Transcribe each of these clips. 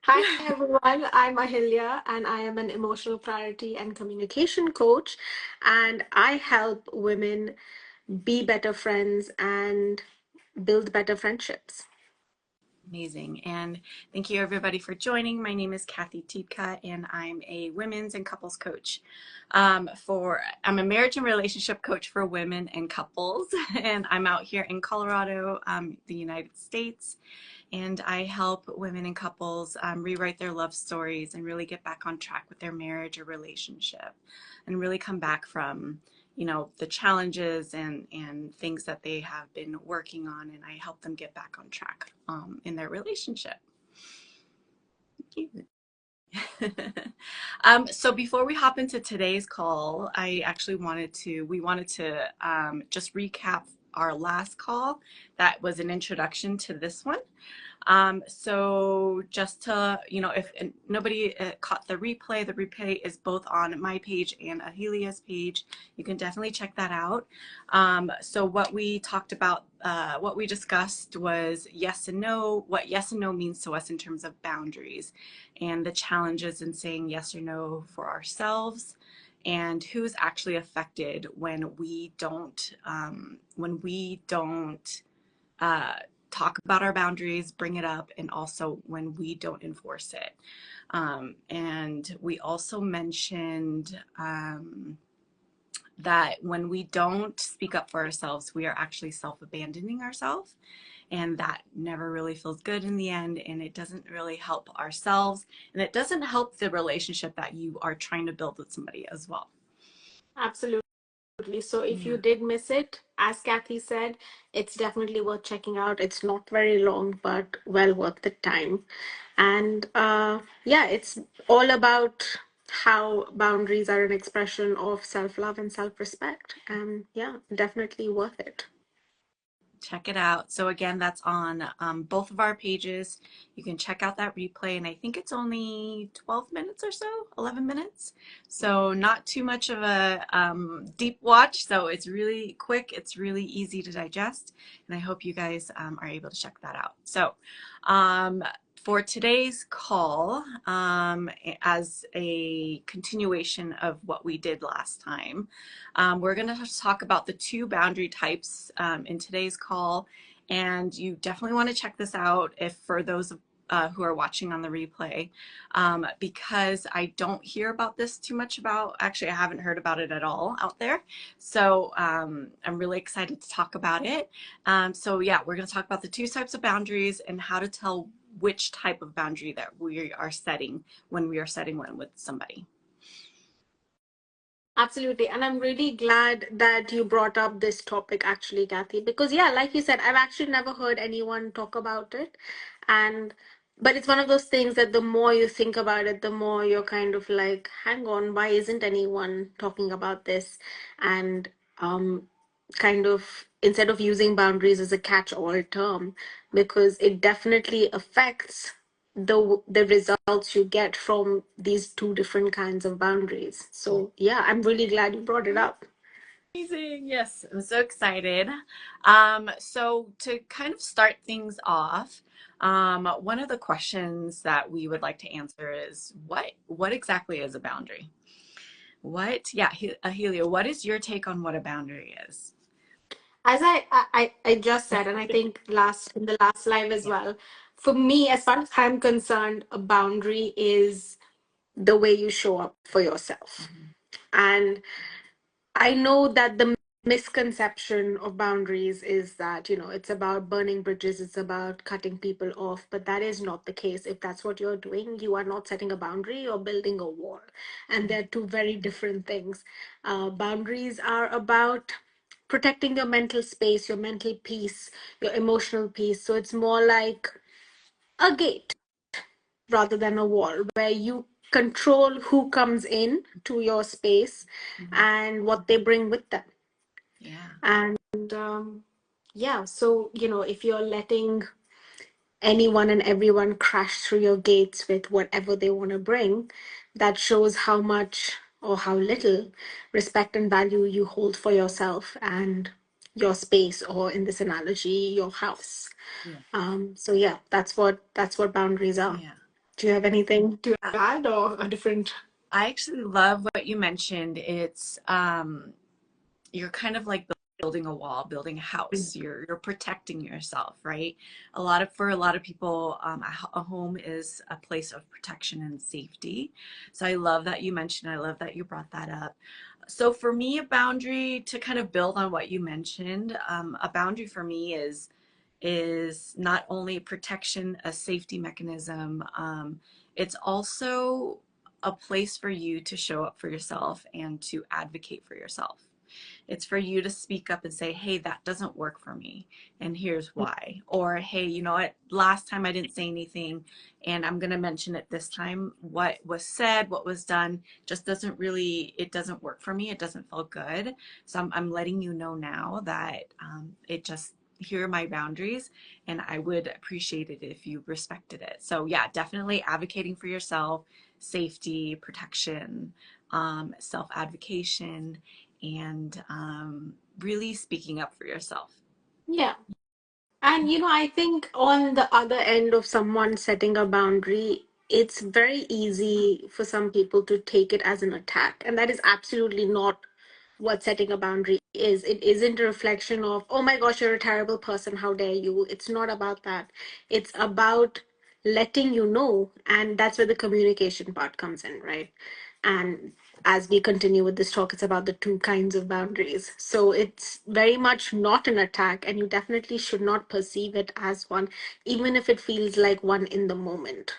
Hi everyone, I'm Ahilya and I am an emotional clarity and communication coach, and I help women be better friends and build better friendships. Amazing. And thank you everybody for joining. My name is Tiedtke and I'm a women's and couples coach. I'm a marriage and relationship coach for women and couples, and I'm out here in Colorado, the United States, and I help women and couples rewrite their love stories and really get back on track with their marriage or relationship, and really come back from the challenges and things that they have been working on, and I help them get back on track in their relationship. Thank you. So before we hop into today's call, we wanted to just recap our last call. That was an introduction to this one. So just to, if nobody caught the replay is both on my page and Ahilya's page. You can definitely check that out. So what we talked about, what we discussed was yes and no, what yes and no means to us in terms of boundaries and the challenges in saying yes or no for ourselves, and who's actually affected when we don't uh, talk about our boundaries, bring it up, and also when we don't enforce it. And we also mentioned that when we don't speak up for ourselves, we are actually self-abandoning ourselves. And that never really feels good in the end. And it doesn't really help ourselves. And it doesn't help the relationship that you are trying to build with somebody as well. Absolutely. So if you Yeah. did miss it, as Kathy said, it's definitely worth checking out. It's not very long, but well worth the time. And yeah, it's all about how boundaries are an expression of self-love and self-respect. And yeah, definitely worth it. Check it out. So again, that's on both of our pages. You can check out that replay, and I think it's only 12 minutes or so, 11 minutes. So not too much of a deep watch. So it's really quick. It's really easy to digest, and I hope you guys are able to check that out. So um, for today's call, as a continuation of what we did last time, we're going to talk about the two boundary types in today's call, and you definitely want to check this out if for those who are watching on the replay, because I don't hear about this too much actually, I haven't heard about it at all out there. So I'm really excited to talk about it. So yeah, we're going to talk about the two types of boundaries and how to tell which type of boundary that we are setting when we are setting one with somebody. Absolutely. And I'm really glad that you brought up this topic, actually, Kathy, because, yeah, like you said, I've actually never heard anyone talk about it. And, but it's one of those things that the more you think about it, the more you're kind of like, hang on, why isn't anyone talking about this? And, kind of, instead of using boundaries as a catch-all term, because it definitely affects the results you get from these two different kinds of boundaries. So yeah, I'm really glad you brought it up. Amazing. Yes, I'm so excited. So to kind of start things off, one of the questions that we would like to answer is what exactly is a boundary? Ahelia, what is your take on what a boundary is? As I just said, and I think last in the last live as Yeah. well, for me, as far as I'm concerned, a boundary is the way you show up for yourself. Mhm. And I know that the misconception of boundaries is that, it's about burning bridges, it's about cutting people off, but that is not the case. If that's what you're doing, you are not setting a boundary, you're building a wall. And they're two very different things. Boundaries are about protecting your mental space, your mental peace, your emotional peace. So it's more like a gate rather than a wall where you control who comes in to your space Mhm. and what they bring with them. Yeah. And yeah, so, if you're letting anyone and everyone crash through your gates with whatever they want to bring, that shows how much or how little respect and value you hold for yourself and your space, or in this analogy, your house. Yeah. So yeah, that's what boundaries are. Yeah. Do you have anything to Uh, add or a different? I actually love what you mentioned. It's you're kind of like building a wall, building a house. You're protecting yourself, right? For a lot of people, a home is a place of protection and safety. So I love that you mentioned. I love that you brought that up. So for me, a boundary to kind of build on what you mentioned, a boundary for me is not only protection, a safety mechanism. It's also a place for you to show up for yourself and to advocate for yourself. It's for you to speak up and say, hey, that doesn't work for me. And here's why. Or, hey, you know what? Last time I didn't say anything and I'm going to mention it this time. What was said, what was done just it doesn't work for me. It doesn't feel good. So I'm letting you know now that here are my boundaries and I would appreciate it if you respected it. So, yeah, definitely advocating for yourself, safety, protection, self advocation, and really speaking up for yourself. Yeah. And I think on the other end of someone setting a boundary, it's very easy for some people to take it as an attack. And that is absolutely not what setting a boundary is. It isn't a reflection of, oh my gosh, you're a terrible person. How dare you? It's not about that. It's about letting you know. And that's where the communication part comes in, right? And as we continue with this talk, it's about the two kinds of boundaries. So it's very much not an attack, and you definitely should not perceive it as one, even if it feels like one in the moment,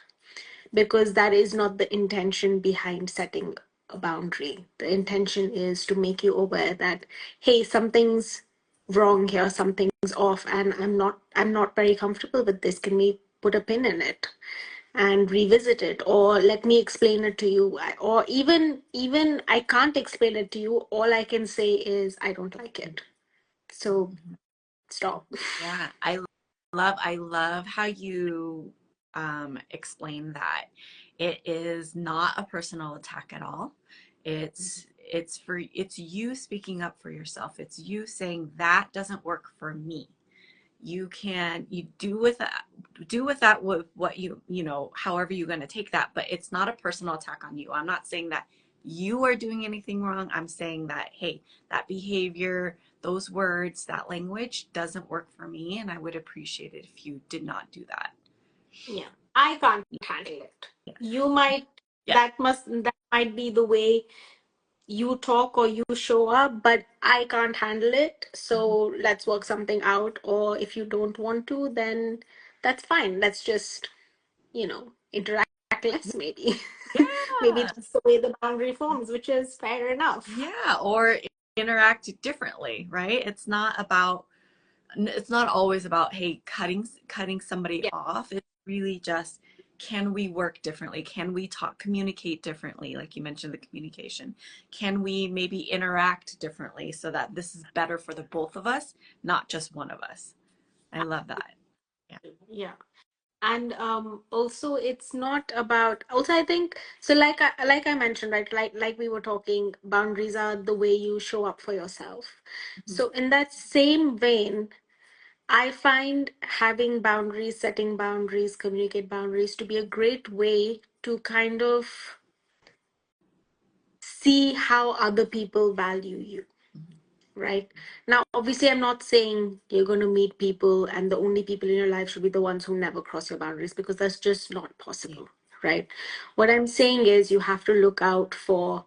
because that is not the intention behind setting a boundary. The intention is to make you aware that, hey, something's wrong here, something's off, and I'm not very comfortable with this. Can we put a pin in it and revisit it, or let me explain it to you? Or even I can't explain it to you. All I can say is I don't like it. So stop. Yeah, I love how you explain that. It is not a personal attack at all. It's you speaking up for yourself. It's you saying that doesn't work for me. You do with that what however you're going to take that, but it's not a personal attack on you. I'm not saying that you are doing anything wrong. I'm saying that, hey, that behavior, those words, that language doesn't work for me, and I would appreciate it if you did not do that. Yeah, I can't handle it. You might, Yeah. that might be the way you talk or you show up, but I can't handle it. So let's work something out. Or if you don't want to, then that's fine. Let's just, interact less, maybe. Maybe Yeah. that's the way the boundary forms, which is fair enough. Yeah, or interact differently, right? It's not always about, hey, cutting somebody Yeah. off. It's really just, can we work differently? Can we communicate differently? Like you mentioned, the communication. Can we maybe interact differently so that this is better for the both of us, not just one of us? I love that. Yeah. Yeah. And also it's not about, also I think, so like I mentioned, right, like we were talking, boundaries are the way you show up for yourself. Mhm. So in that same vein, I find having boundaries, setting boundaries, communicate boundaries to be a great way to kind of see how other people value you, right? Now, obviously, I'm not saying you're going to meet people and the only people in your life should be the ones who never cross your boundaries, because that's just not Yeah. possible, right? What I'm saying is you have to look out for,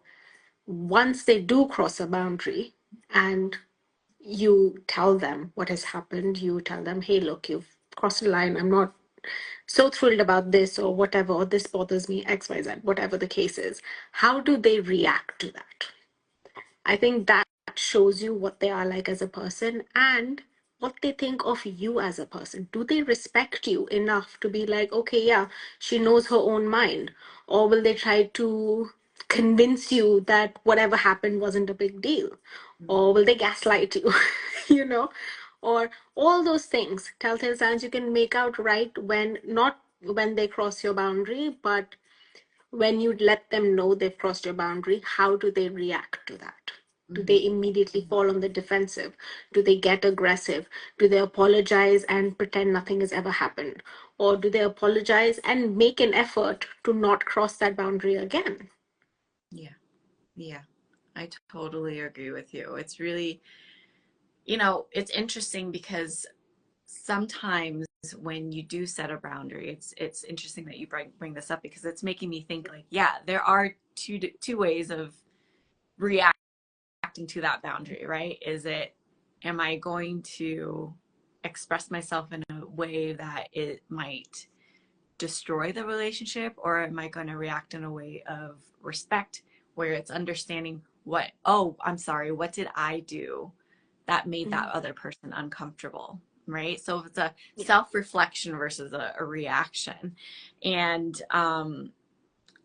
once they do cross a boundary, and you tell them what has happened, you tell them, hey, look, you've crossed a line. I'm not so thrilled about this, or whatever, or this bothers me, XYZ, whatever the case is. How do they react to that? I think that shows you what they are like as a person and what they think of you as a person. Do they respect you enough to be like, okay, yeah, she knows her own mind? Or will they try to convince you that whatever happened wasn't a big deal? Or will they gaslight you? you know? Or all those things, telltale signs you can make out right when, not when they cross your boundary, but when you let them know they've crossed your boundary, how do they react to that? Do Mm-hmm. they immediately fall on the defensive? Do they get aggressive? Do they apologize and pretend nothing has ever happened? Or do they apologize and make an effort to not cross that boundary again? Yeah. Yeah. I totally agree with you. It's really, it's interesting because sometimes when you do set a boundary, it's interesting that you bring this up because it's making me think like, yeah, there are two ways of reacting to that boundary, right? Is it, am I going to express myself in a way that it might destroy the relationship, or am I going to react in a way of respect where it's understanding what, oh, I'm sorry, what did I do that made that Mhm. other person uncomfortable, right? So it's a Yeah. self-reflection versus a reaction. And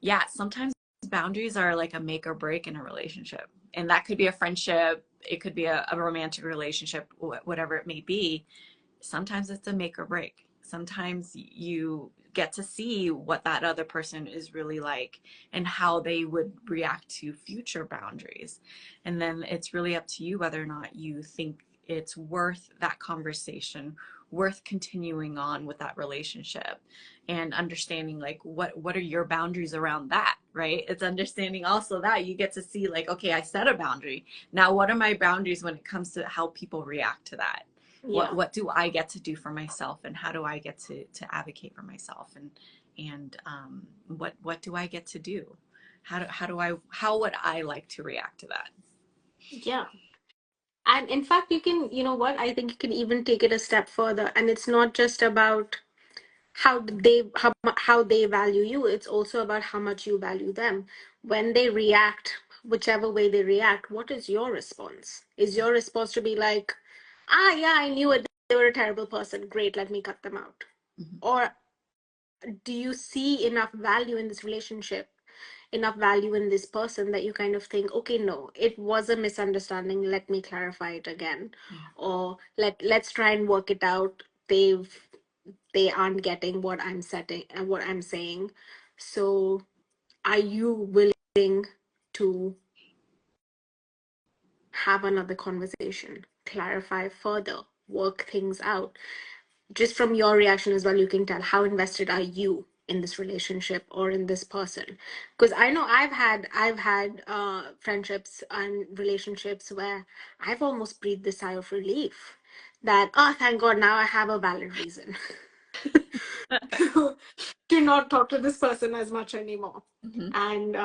yeah, sometimes boundaries are like a make or break in a relationship. And that could be a friendship, it could be a romantic relationship, whatever it may be. Sometimes it's a make or break. Sometimes you get to see what that other person is really like and how they would react to future boundaries. And then it's really up to you whether or not you think it's worth that conversation, worth continuing on with that relationship, and understanding like what are your boundaries around that, right? It's understanding also that you get to see like, okay, I set a boundary. Now what are my boundaries when it comes to how people react to that? Yeah. What do I get to do for myself, and how do I get to advocate for myself, and what do I get to do? How would I like to react to that? Yeah. And in fact, you can, you know what? I think you can even take it a step further. And it's not just about how they value you. It's also about how much you value them. When they react, whichever way they react, what is your response? Is your response to be like, ah, yeah, I knew it. They were a terrible person. Great, let me cut them out. Mm-hmm. Or do you see enough value in this relationship, enough value in this person that you kind of think, okay, no, it was a misunderstanding, let me clarify it again, Yeah. or let's try and work it out. They aren't getting what I'm setting and what I'm saying. So are you willing to have another conversation, clarify further, work things out? Just from your reaction as well, you can tell how invested are you in this relationship or in this person. Because I know I've had friendships and relationships where I've almost breathed the sigh of relief that, oh, thank God, now I have a valid reason to, to not talk to this person as much anymore. Mm-hmm. And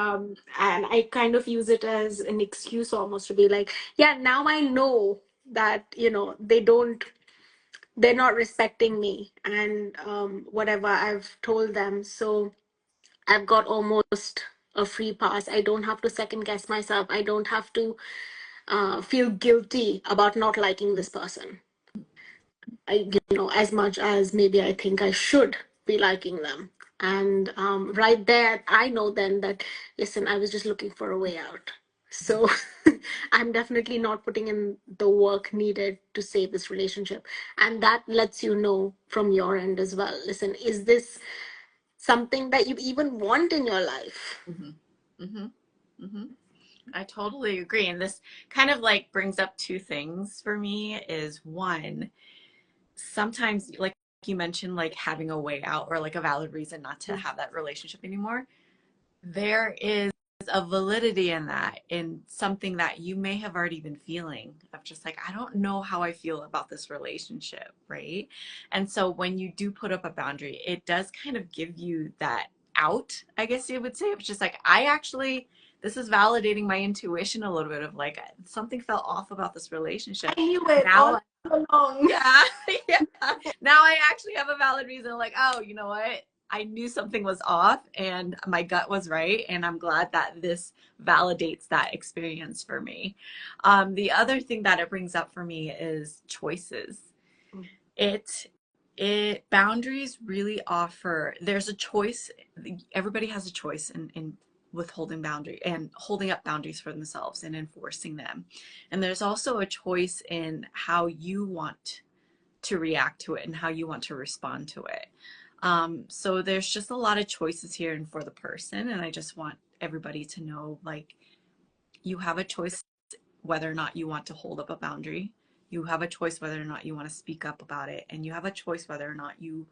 I kind of use it as an excuse almost to be like, yeah, now I know that, they're not respecting me and whatever I've told them. So I've got almost a free pass. I don't have to second guess myself. I don't have to feel guilty about not liking this person. As much as maybe I think I should be liking them. And right there, I know then that, listen, I was just looking for a way out. So I'm definitely not putting in the work needed to save this relationship. And that lets you know from your end as well. Listen, is this something that you even want in your life? Mm-hmm. Mm-hmm. Mm-hmm. I totally agree. And this kind of like brings up two things for me is one, sometimes like you mentioned, like having a way out or like a valid reason not to have that relationship anymore. There is a validity in that, in something that you may have already been feeling of just like, I don't know how I feel about this relationship, right? And so when you do put up a boundary, it does kind of give you that out, I guess you would say. It's just like, this is validating my intuition a little bit of like, something felt off about this I relationship. knew it all Now, along. yeah, yeah. Now I actually have a valid reason, like, oh, you know what? I knew something was off and my gut was right. And I'm glad that this validates that experience for me. The other thing that it brings up for me is choices. It, boundaries really offer, there's a choice. Everybody has a choice in withholding boundary and holding up boundaries for themselves and enforcing them. And there's also a choice in how you want to react to it and how you want to respond to it. So there's just a lot of choices here and for the person. And I just want everybody to know, like, you have a choice whether or not you want to hold up a boundary. You have a choice whether or not you want to speak up about it, and you have a choice whether or not you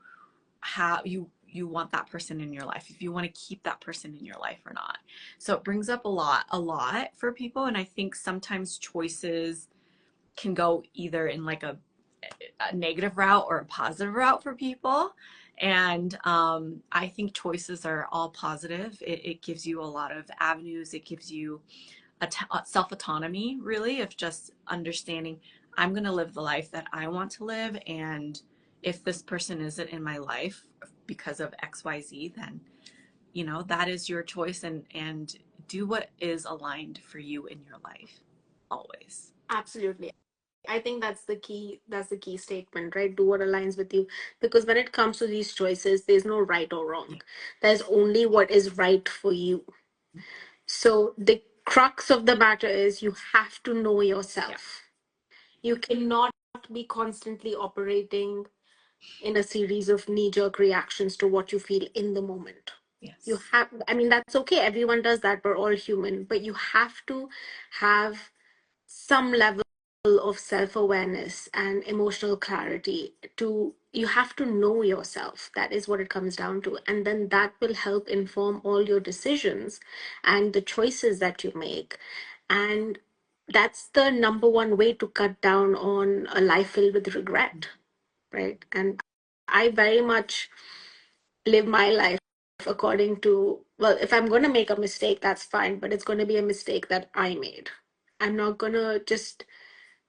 want that person in your life, if you want to keep that person in your life or not. So it brings up a lot for people, and I think sometimes choices can go either in like a negative route or a positive route for people. And I think choices are all positive. It gives you a lot of avenues. It gives you self autonomy, really, of just understanding I'm going to live the life that I want to live. And if this person isn't in my life because of XYZ, then, that is your choice, and do what is aligned for you in your life always. Absolutely. I think that's the key statement, right? Do what aligns with you. Because when it comes to these choices, there's no right or wrong. Yeah. There's only what is right for you. So the crux of the matter is you have to know Yeah. yourself. You cannot be constantly operating in a series of knee-jerk reactions to what you feel in the moment. You Yes. have, I mean, that's okay. Everyone does that. We're all human. But you have to have some level of self-awareness and emotional clarity. To You have to know yourself. That is what it comes down to, and then that will help inform all your decisions and the choices that you make. And that's the number one way to cut down on a life filled with regret, right? And I very much live my life according to, well, if I'm going to make a mistake, that's fine, but it's going to be a mistake that I made. I'm not going to just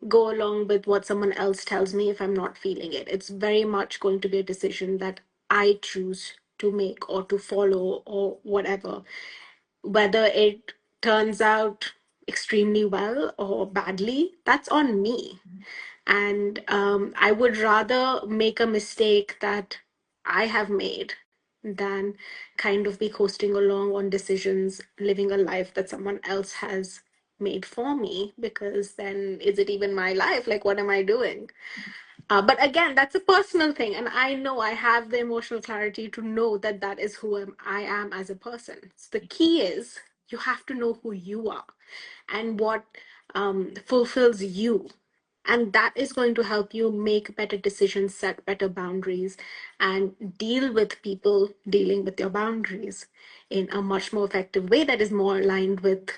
go along with what someone else tells me if I'm not feeling it. It's very much going to be a decision that I choose to make or to follow or whatever. Whether it turns out extremely well or badly, that's on me. And I would rather make a mistake that I have made than kind of be coasting along on decisions, living a life that someone else has made for me, because then is it even my life? Like, what am I doing? But again, that's a personal thing. And I know I have the emotional clarity to know that that is I am as a person. So the key is you have to know who you are and what fulfills you. And that is going to help you make better decisions, set better boundaries, and deal with people dealing with your boundaries in a much more effective way that is more aligned with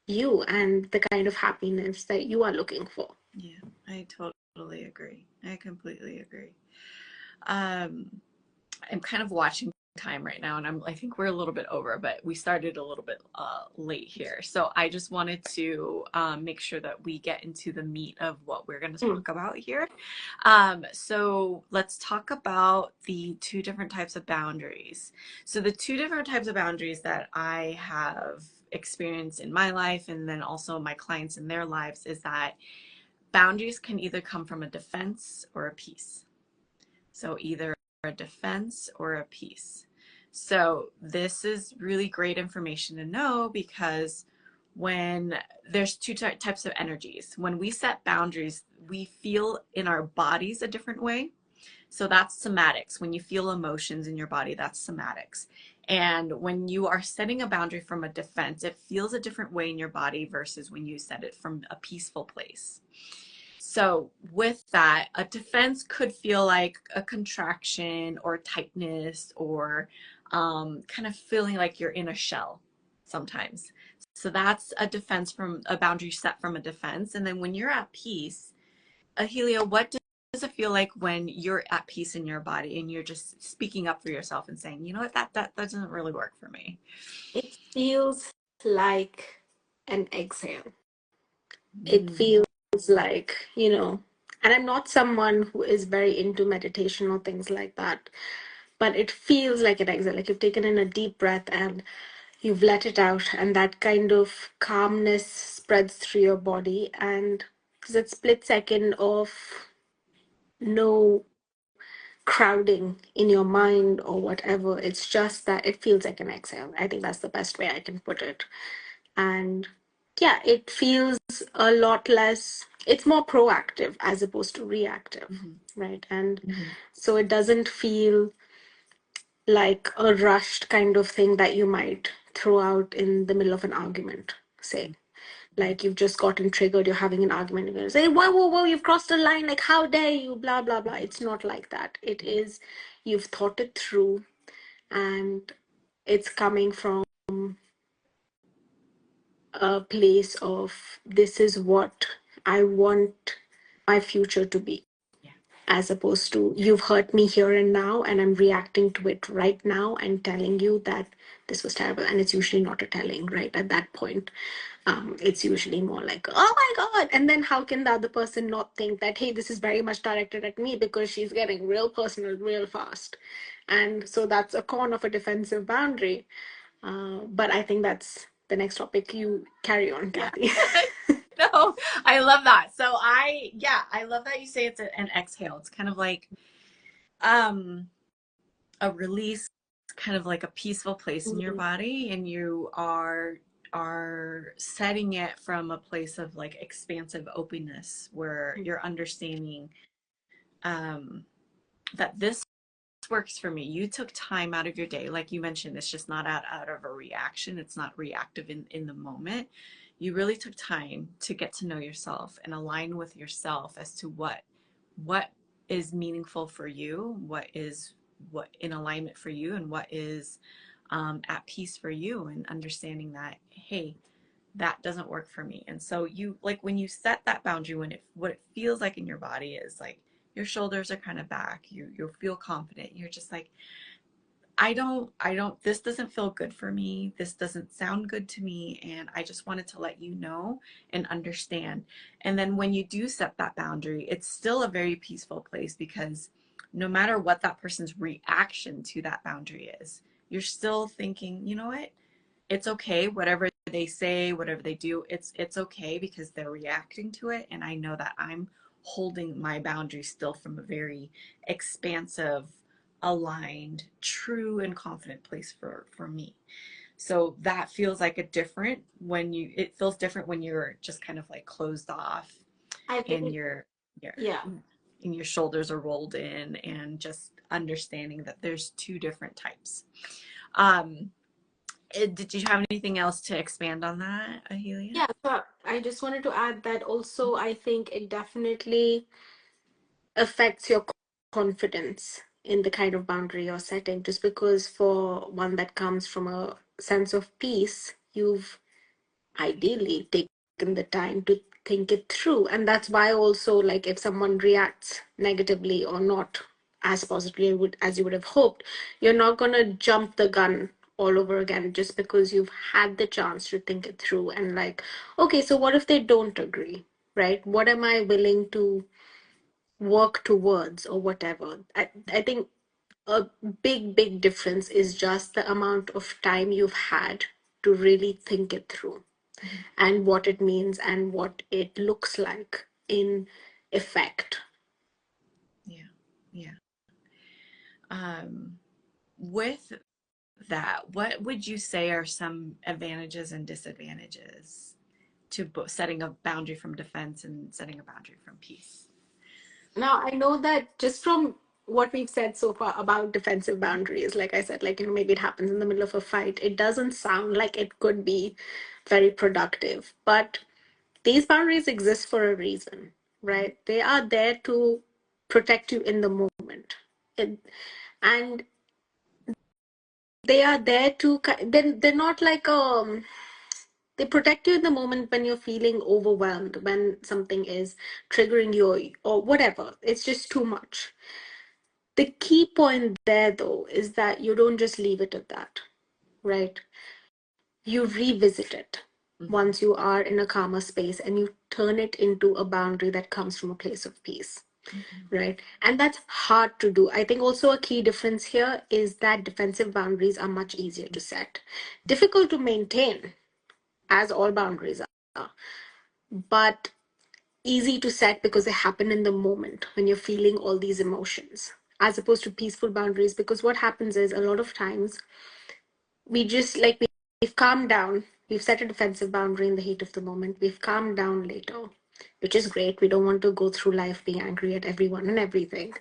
you and the kind of happiness that you are looking for. Yeah, I totally agree. I completely agree. Um, I'm kind of watching time right now, and I think we're a little bit over, but we started a little bit late here. So I just wanted to make sure that we get into the meat of what we're going to Mm. talk about here. So let's talk about the two different types of boundaries. So the two different types of boundaries that I have experienced in my life, and then also my clients in their lives, is that boundaries can either come from a defense or a peace. So either a defense or a peace. So this is really great information to know, because when there's two types of energies, when we set boundaries, we feel in our bodies a different way. So that's somatics. When you feel emotions in your body, that's somatics. And when you are setting a boundary from a defense, it feels a different way in your body versus when you set it from a peaceful place. So, with that, a defense could feel like a contraction or tightness, or kind of feeling like you're in a shell sometimes. So, that's a defense, from a boundary set from a defense. And then when you're at peace, Ahilya, what does it feel like when you're at peace in your body and you're just speaking up for yourself and saying, you know what, that doesn't really work for me? It feels like an exhale. It Mm. feels like, and I'm not someone who is very into meditation or things like that, but it feels like an exhale, like you've taken in a deep breath and you've let it out, and that kind of calmness spreads through your body. And there's that split second of no crowding in your mind or whatever. It's just that it feels like an exhale. I think that's the best way I can put it. And yeah, it feels a lot less, it's more proactive as opposed to reactive, Mm-hmm. right? And so it doesn't feel like a rushed kind of thing that you might throw out in the middle of an argument, say. Like you've just gotten triggered, you're having an argument, you're going to say, whoa, whoa, whoa, you've crossed the line, like how dare you, blah, blah, blah. It's not like that. It is, you've thought it through, and it's coming from a place of this is what I want my future to be, Yeah. as opposed to you've hurt me here and now, and I'm reacting to it right now and telling you that this was terrible. And it's usually not a telling, right? At that point, it's usually more like, oh my God. And then how can the other person not think that, hey, this is very much directed at me, because she's getting real personal real fast. And so that's a con of a defensive boundary. But I think that's the next topic. You carry on, Yeah. Kathy. No, I love that. So I love that you say it's an exhale. It's kind of like um a release, kind of like a peaceful place in your Mhm. body, and you are setting it from a place of like expansive openness where you're understanding um that this works for me. You took time out of your day. Like you mentioned, it's just not out of a reaction. It's not reactive in the moment. You really took time to get to know yourself and align with yourself as to what is meaningful for you, what in alignment for you, and what is at peace for you, and understanding that, hey, that doesn't work for me. And so you, like, when you set that boundary, when it what it feels like in your body is like your shoulders are kind of back, you'll feel confident, you're just like, I don't, this doesn't feel good for me, this doesn't sound good to me, and I just wanted to let you know and understand. And then when you do set that boundary, it's still a very peaceful place, because no matter what that person's reaction to that boundary is, you're still thinking, you know what, it's okay, whatever they say, whatever they do, it's okay, because they're reacting to it, and I know that I'm holding my boundaries still from a very expansive, aligned, true and confident place for me. So that feels like a different when you it feels different when you're just kind of like closed off, I and think, your yeah. and your shoulders are rolled in, and just understanding that there's two different types. um did you have anything else to expand on that, Ahilya? Yeah, so I just wanted to add that also I think it definitely affects your confidence in the kind of boundary you're setting. Just because for one that comes from a sense of peace, you've ideally taken the time to think it through. And that's why also, like, if someone reacts negatively or not as positively as you would have hoped, you're not going to jump the gun all over again, just because you've had the chance to think it through. And like, okay, so what if they don't agree, right? What am I willing to work towards, or whatever? I think a big difference is just the amount of time you've had to really think it through, Mm-hmm. and what it means and what it looks like in effect. Yeah, yeah. With that, what would you say are some advantages and disadvantages to setting a boundary from defense and setting a boundary from peace? Now, I know that just from what we've said so far about defensive boundaries, like I said, like, maybe it happens in the middle of a fight, it doesn't sound like it could be very productive. But these boundaries exist for a reason, right? They are there to protect you in the moment. It, and they are there to, then they're not like they protect you in the moment when you're feeling overwhelmed, when something is triggering you or whatever. It's just too much. The key point there, though, is that you don't just leave it at that, right? You revisit it Mm-hmm. once you are in a calmer space, and you turn it into a boundary that comes from a place of peace, Mm-hmm. right? And that's hard to do. I think also a key difference here is that defensive boundaries are much easier to set, difficult to maintain, as all boundaries are, but easy to set because they happen in the moment when you're feeling all these emotions, as opposed to peaceful boundaries. Because what happens is, a lot of times we just like we've calmed down, we've set a defensive boundary in the heat of the moment, we've calmed down later, which is great. We don't want to go through life being angry at everyone and everything.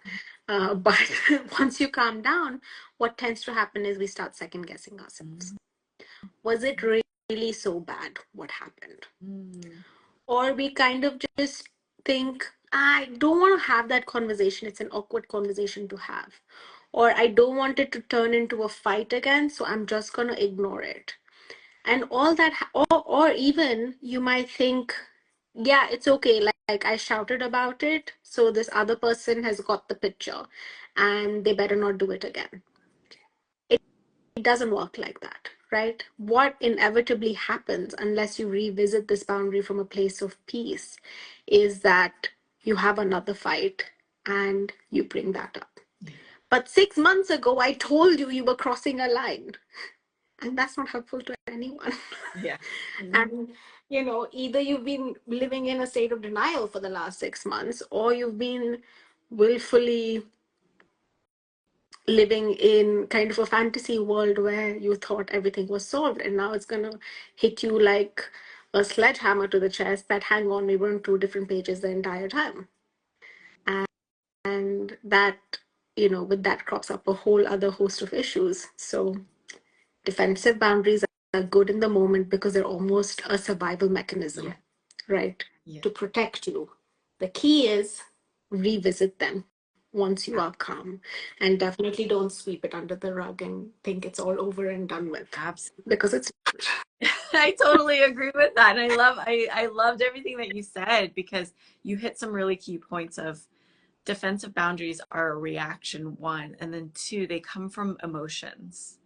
But once you calm down, what tends to happen is we start second guessing ourselves. Mm-hmm. Was it really really so bad what happened. Mm. Or we kind of just think, I don't want to have that conversation. It's an awkward conversation to have. Or I don't want it to turn into a fight again, so I'm just going to ignore it. And all that, or even you might think, yeah, it's okay. Like I shouted about it, so this other person has got the picture and they better not do it again. It doesn't work like that, right? What inevitably happens unless you revisit this boundary from a place of peace is that you have another fight and you bring that up. Yeah. But 6 months ago, I told you you were crossing a line, and that's not helpful to anyone. Yeah. And, either you've been living in a state of denial for the last 6 months, or you've been willfully living in kind of a fantasy world where you thought everything was solved, and now it's going to hit you like a sledgehammer to the chest that, hang on, we were on two different pages the entire time. And that, with that crops up a whole other host of issues. So defensive boundaries are good in the moment because they're almost a survival mechanism, Yeah. right? Yeah. To protect you. The key is revisit them once you are calm, and definitely don't sweep it under the rug and think it's all over and done with, Absolutely. because it's I totally agree with that. And I loved everything that you said, because you hit some really key points of defensive boundaries are a reaction, one, and then two, they come from emotions.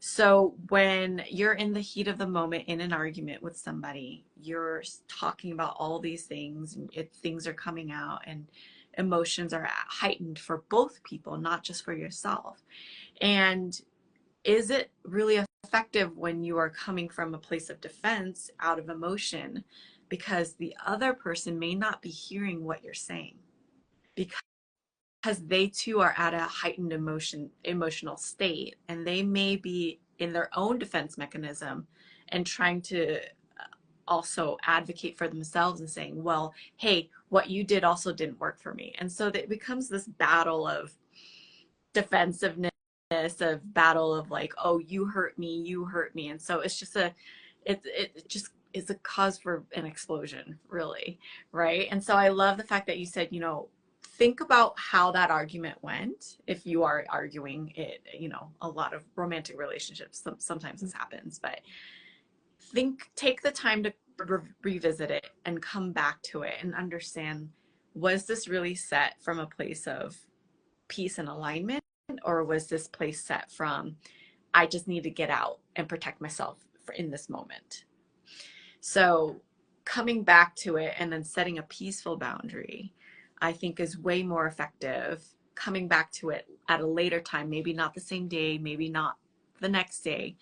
So when you're in the heat of the moment in an argument with somebody, you're talking about all these things, and things are coming out, and emotions are heightened for both people, not just for yourself. And is it really effective when you are coming from a place of defense out of emotion, because the other person may not be hearing what you're saying, because they too are at a heightened emotional state, and they may be in their own defense mechanism and trying to also advocate for themselves and saying, well, hey, what you did also didn't work for me. And so it becomes this battle of defensiveness, of battle of like, oh, you hurt me, you hurt me. And so it's just it just is a cause for an explosion, really, right? And so I love the fact that you said, think about how that argument went. If you are arguing it, a lot of romantic relationships, sometimes this happens, but take the time to revisit it and come back to it and understand, was this really set from a place of peace and alignment, or was this place set from, I just need to get out and protect myself in this moment? So coming back to it and then setting a peaceful boundary, I think, is way more effective. Coming back to it at a later time, maybe not the same day, maybe not the next day.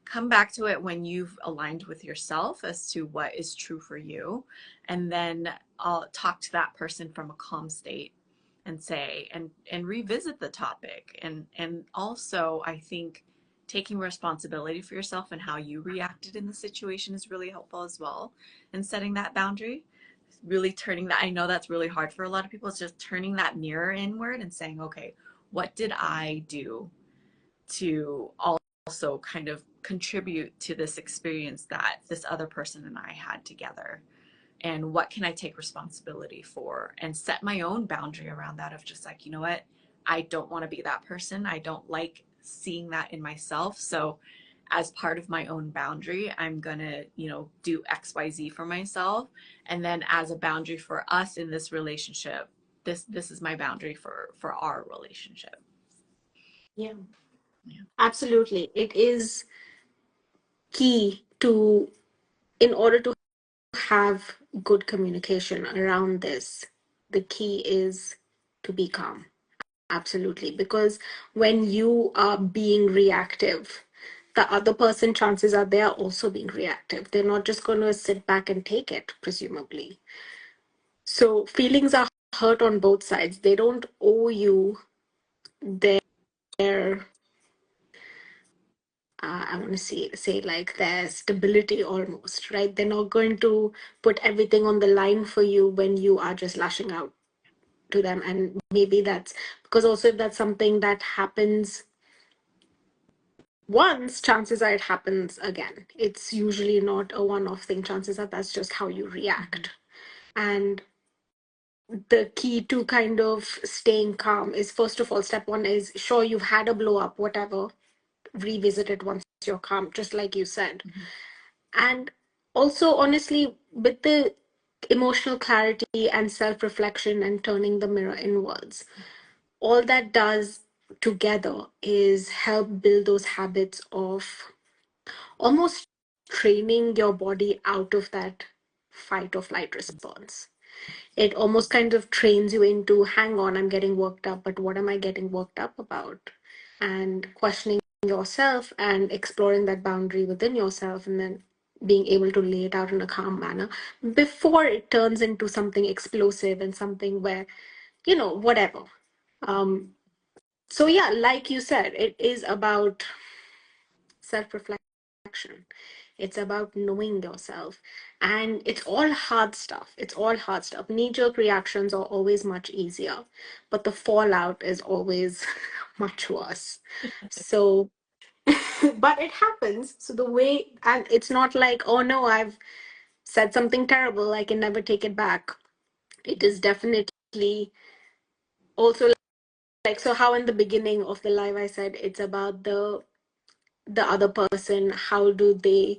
Come back to it when you've aligned with yourself as to what is true for you. And then I'll talk to that person from a calm state and say, and revisit the topic. And also, I think taking responsibility for yourself and how you reacted in the situation is really helpful as well. And setting that boundary, really turning that, I know that's really hard for a lot of people. It's just turning that mirror inward and saying, okay, what did I do to also kind of contribute to this experience that this other person and I had together? And what can I take responsibility for, and set my own boundary around that, of just like, you know what, I don't want to be that person. I don't like seeing that in myself. So as part of my own boundary, I'm gonna, do XYZ for myself. And then as a boundary for us in this relationship, this is my boundary for our relationship. yeah, Yeah. absolutely. It is key to, in order to have good communication around this, the key is to be calm. Absolutely. Because when you are being reactive, the other person, chances are they are also being reactive. They're not just going to sit back and take it, presumably. So feelings are hurt on both sides. They don't owe you their, I want to say like their stability almost, right? They're not going to put everything on the line for you when you are just lashing out to them. And maybe that's because also, if that's something that happens once, chances are it happens again. It's usually not a one-off thing. Chances are that's just how you react. And the key to kind of staying calm is, first of all, step one is, sure, you've had a blow up, whatever, revisit it once you're calm, just like you said. And also, honestly, with the emotional clarity and self reflection and turning the mirror inwards, all that does together is help build those habits of almost training your body out of that fight or flight response. It almost kind of trains you into, hang on, I'm getting worked up, but what am I getting worked up about? And questioning yourself and exploring that boundary within yourself, and then being able to lay it out in a calm manner before it turns into something explosive and something where, whatever. Um, so, yeah, like you said, it is about self reflection. It's about knowing yourself. And it's all hard stuff. It's all hard stuff. Knee jerk reactions are always much easier, but the fallout is always much worse. So, but it happens. So, the way, and it's not like, oh no, I've said something terrible, I can never take it back. It is definitely also like, so how in the beginning of the live I said it's about the other person, how do they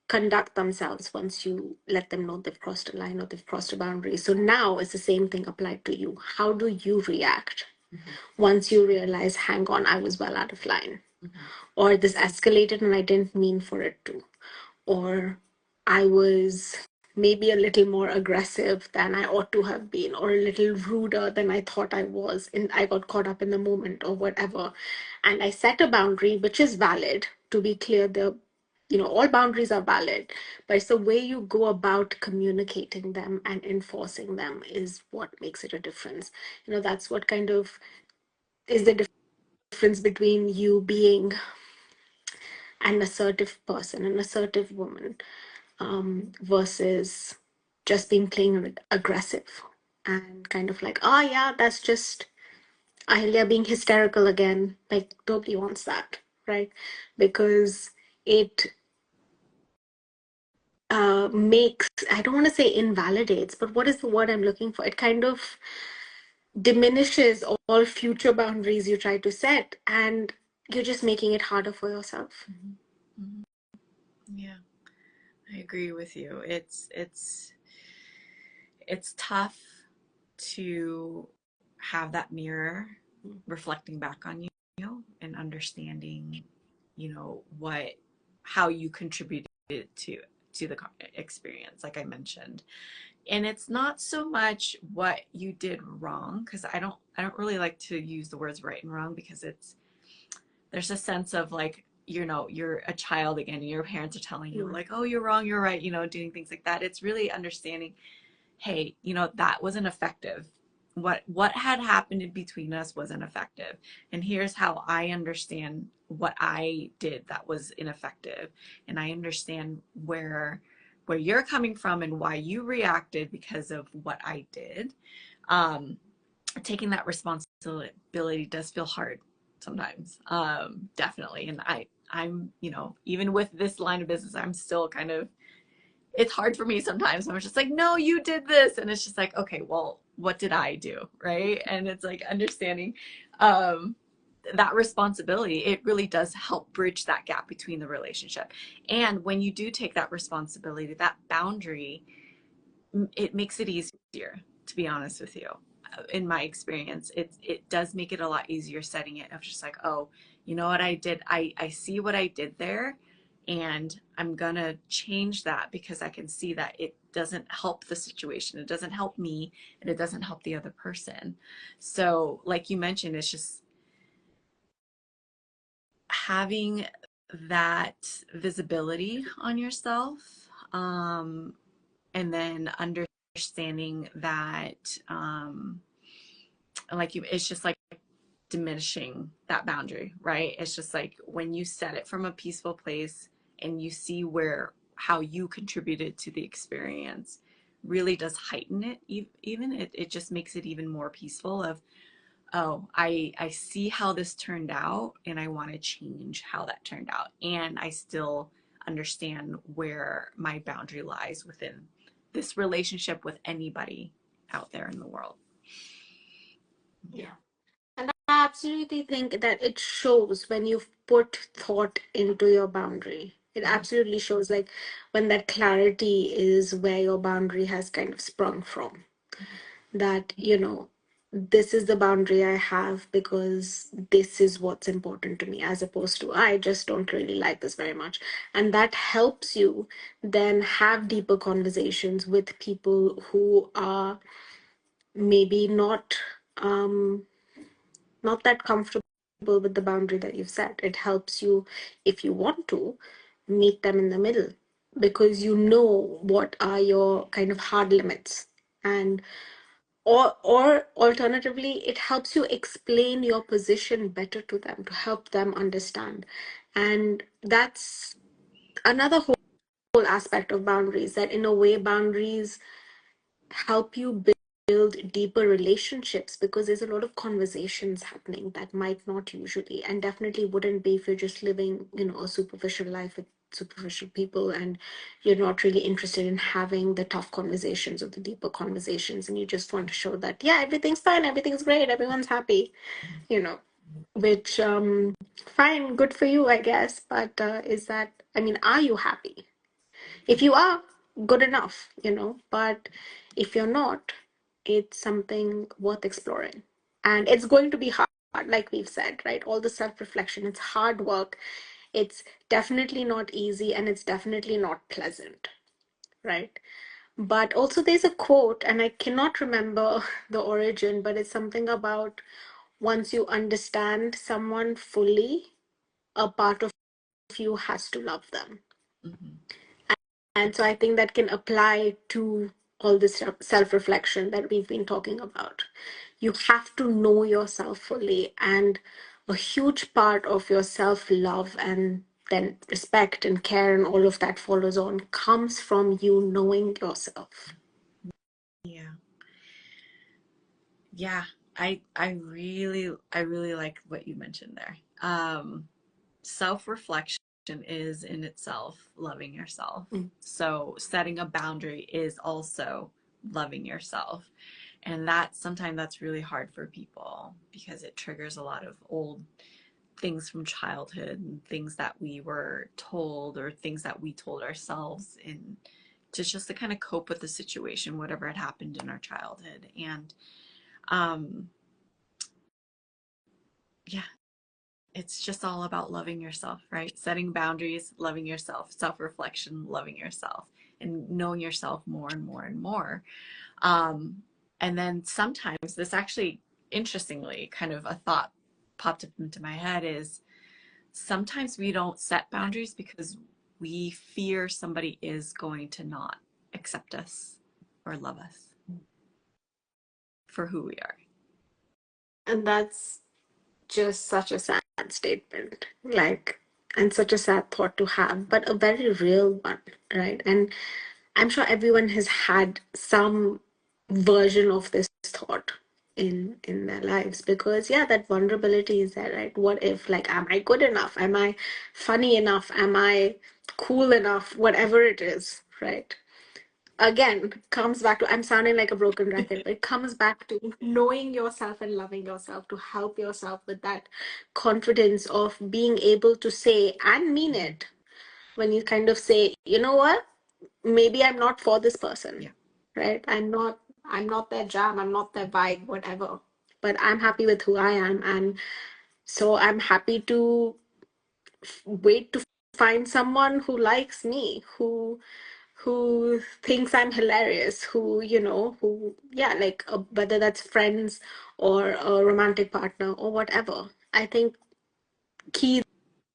conduct themselves once you let them know they've crossed a line or they've crossed a boundary. So now it's the same thing applied to you. How do you react once you realize, hang on, I was well out of line, or this escalated and I didn't mean for it to, or I was maybe a little more aggressive than I ought to have been, or a little ruder than I thought I was, and I got caught up in the moment or whatever. And I set a boundary, which is valid. To be clear, all boundaries are valid, but it's the way you go about communicating them and enforcing them is what makes it a difference. That's what kind of is the difference between you being an assertive person, an assertive woman, versus just being plain aggressive and kind of like, oh yeah, that's just Ahilya being hysterical again. Like, nobody wants that, right? Because it makes, I don't want to say invalidates, but what is the word I'm looking for? It kind of diminishes all future boundaries you try to set, and you're just making it harder for yourself. Mm-hmm. Yeah, I agree with you. It's tough to have that mirror reflecting back on you and understanding, what how you contributed to the experience, like I mentioned. And it's not so much what you did wrong, because I don't really like to use the words right and wrong, because there's a sense of like, you're a child again and your parents are telling you like, oh, you're wrong, you're right, doing things like that. It's really understanding, hey, that wasn't effective. What had happened in between us wasn't effective, and here's how I understand what I did that was ineffective, and I understand where you're coming from and why you reacted because of what I did. um Taking that responsibility does feel hard sometimes, definitely. And I'm, even with this line of business, I'm still kind of, it's hard for me sometimes. I'm just like, no, you did this. And it's just like, okay, well, what did I do? Right. And it's like understanding um, that responsibility, it really does help bridge that gap between the relationship. And when you do take that responsibility, that boundary, it makes it easier, to be honest with you. In my experience, it does make it a lot easier setting it of just like, oh, you know what I did? I see what I did there, and I'm gonna change that because I can see that it doesn't help the situation, it doesn't help me, and it doesn't help the other person. So like you mentioned, it's just having that visibility on yourself, and then understanding that, like it's just like diminishing that boundary, right? It's just like when you set it from a peaceful place and you see where how you contributed to the experience really does heighten it. Even it just makes it even more peaceful of, oh, I see how this turned out and I want to change how that turned out. And I still understand where my boundary lies within this relationship with anybody out there in the world. Yeah. Yeah. And I absolutely think that it shows when you've put thought into your boundary. It absolutely shows, like, when that clarity is where your boundary has kind of sprung from. That, this is the boundary I have because this is what's important to me, as opposed to, I just don't really like this very much. And that helps you then have deeper conversations with people who are maybe um not that comfortable with the boundary that you've set. It helps you, if you want to, meet them in the middle, because you know what are your kind of hard limits. And or alternatively, it helps you explain your position better to them, to help them understand. And that's another whole aspect of boundaries, that in a way boundaries help you build deeper relationships, because there's a lot of conversations happening that might not usually, and definitely wouldn't be, if you're just living, a superficial life with superficial people, and you're not really interested in having the tough conversations or the deeper conversations, and you just want to show that, yeah, everything's fine, everything's great, everyone's happy, you know which, fine, good for you, I guess. But is that, I mean, are you happy? If you are, good enough, but if you're not, it's something worth exploring. And it's going to be hard, like we've said, right? All the self-reflection, it's hard work. It's definitely not easy, and it's definitely not pleasant, right? But also there's a quote, and I cannot remember the origin, but it's something about, once you understand someone fully, a part of you has to love them. Mm-hmm. And so I think that can apply to all this self reflection that we've been talking about. You have to know yourself fully, and a huge part of your self love, and then respect and care and all of that follows on, comes from you knowing yourself. Yeah. Yeah. I really like what you mentioned there. Self-reflection is in itself loving yourself. Mm. So setting a boundary is also loving yourself. And that sometimes that's really hard for people because it triggers a lot of old things from childhood and things that we were told or things that we told ourselves in just to kind of cope with the situation, whatever had happened in our childhood. And um, yeah, it's just all about loving yourself, right? Setting boundaries, loving yourself, self reflection, loving yourself, and knowing yourself more and more and more. Um, and then sometimes this actually, interestingly, kind of a thought popped up into my head is sometimes we don't set boundaries because we fear somebody is going to not accept us or love us for who we are. And that's just such a sad statement, like, and such a sad thought to have, but a very real one, right? And I'm sure everyone has had some version of this thought in their lives, because yeah, that vulnerability is there, right? What if, like, am I good enough? Am I funny enough? Am I cool enough? Whatever it is, right? Again, comes back to, I'm sounding like a broken record, but it comes back to knowing yourself and loving yourself, to help yourself with that confidence of being able to say and mean it, when you kind of say, you know what, maybe I'm not for this person, Yeah, right? I'm not their jam, I'm not their vibe, whatever. But I'm happy with who I am, and so I'm happy to wait to find someone who likes me, who thinks I'm hilarious, who, yeah, like, whether that's friends or a romantic partner or whatever. I think key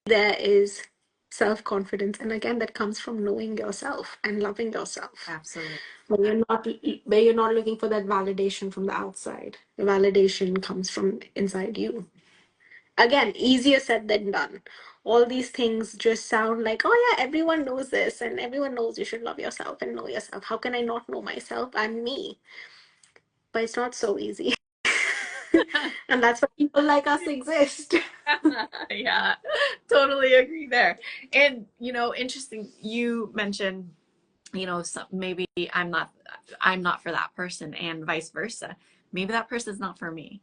there is self confidence, and again, that comes from knowing yourself and loving yourself. absolutely. Where you're not looking for that validation from the outside. The validation comes from inside you. Again, easier said than done. All these things just sound like, oh yeah, everyone knows this, and everyone knows you should love yourself and know yourself. How can I not know myself? I'm me. But it's not so easy. And that's why people like us exist. Yeah, totally agree there. And interesting, you mentioned, maybe I'm not for that person, and vice versa. Maybe that person's not for me.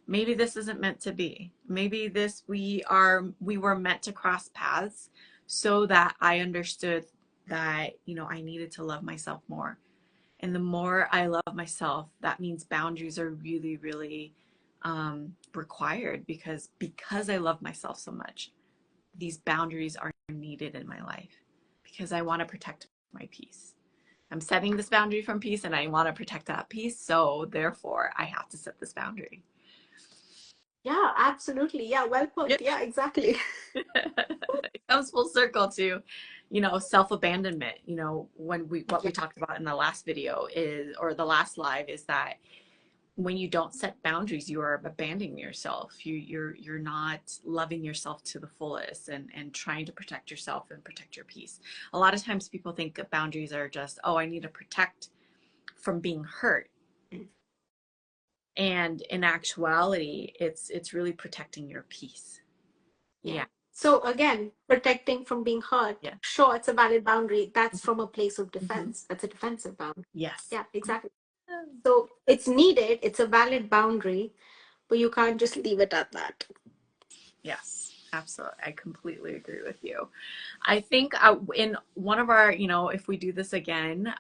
Maybe this isn't meant to be. Maybe we were meant to cross paths so that I understood that, I needed to love myself more. And the more I love myself, that means boundaries are really, really required, because I love myself so much. These boundaries are needed in my life because I want to protect my peace. I'm setting this boundary from peace, and I want to protect that peace. So therefore, I have to set this boundary. Yeah, absolutely. Yeah, well Yeah. put. Yeah, exactly. It comes full circle to, self-abandonment. What we Yeah. talked about in the last video is, or the last live, is that when you don't set boundaries, you are abandoning yourself. You're not loving yourself to the fullest, and trying to protect yourself and protect your peace. A lot of times people think that boundaries are just, oh, I need to protect from being hurt. And in actuality, it's really protecting your peace. Yeah. Yeah. So again, protecting from being hurt. Yeah. Sure, it's a valid boundary. That's from a place of Mm-hmm. defense. That's a defensive boundary. Yes. Yeah, exactly. So it's needed. It's a valid boundary, but you can't just leave it at that. Yes, absolutely. I completely agree with you. I think in one of our, if we do this again,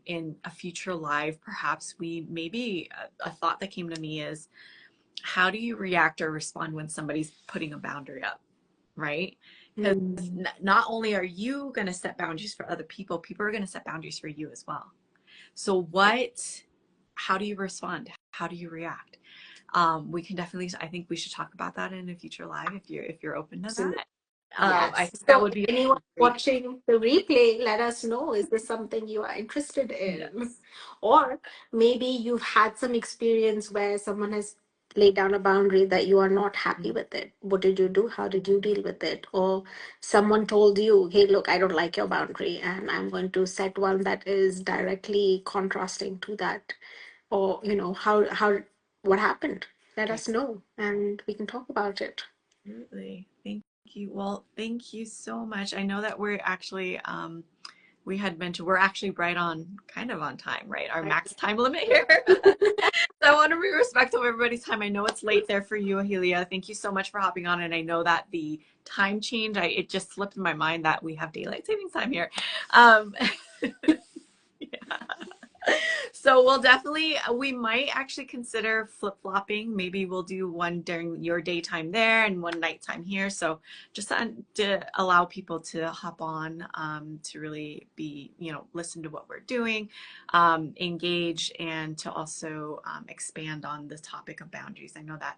in a future live, perhaps we maybe a thought that came to me is, how do you react or respond when somebody's putting a boundary up, right? Because Mm. not only are you going to set boundaries for other people, people are going to set boundaries for you as well. So Yeah. how do you respond? How do you react? We can definitely, I think we should talk about that in a future live if you're open to Absolutely. that. I Yes. think that So would be anyone great. watching the replay, let us know. Is this something you are interested in? Yes. Or maybe you've had some experience where someone has laid down a boundary that you are not happy with it. What did you do? How did you deal with it? Or someone told you, hey, look, I don't like your boundary and I'm going to set one that is directly contrasting to that. Or, what happened? Let Yeah, us know and we can talk about it. absolutely. Thank you. Well, thank you so much. I know that we're actually, we had mentioned we're actually kind of on time, right? Our max time limit here. So I want to be respectful of everybody's time. I know it's late there for you, Ahilya. Thank you so much for hopping on. And I know that the time change, it just slipped in my mind that we have daylight savings time here. Um, yeah. So we might actually consider flip-flopping. Maybe we'll do one during your daytime there and one nighttime here. So just to allow people to hop on, to really be, listen to what we're doing, engage, and to also expand on the topic of boundaries. I know that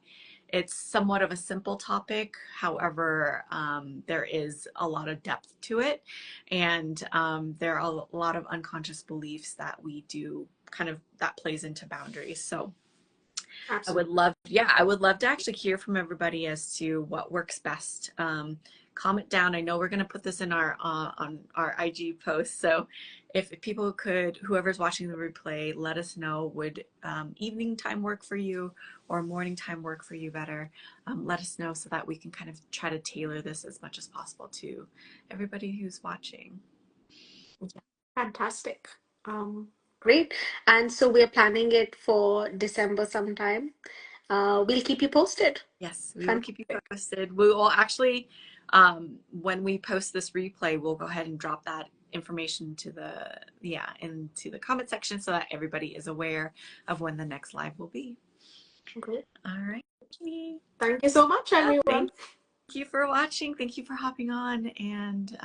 it's somewhat of a simple topic. However, there is a lot of depth to it. And there are a lot of unconscious beliefs that we do kind of that plays into boundaries. So Absolutely. I would love to actually hear from everybody as to what works best. Comment down. I know we're going to put this in our on our IG post. So if people could, whoever's watching the replay, let us know, would evening time work for you or morning time work for you better? Let us know so that we can kind of try to tailor this as much as possible to everybody who's watching. Yeah. Fantastic. Um, Great. And so we're planning it for December sometime. We'll keep you posted. Yes, we will keep you Fantastic. posted. We will actually, when we post this replay, we'll go ahead and drop that information into the comment section so that everybody is aware of when the next live will be. Great. All right. Thank you so much, Yeah, everyone. thank you for watching. Thank you for hopping on, and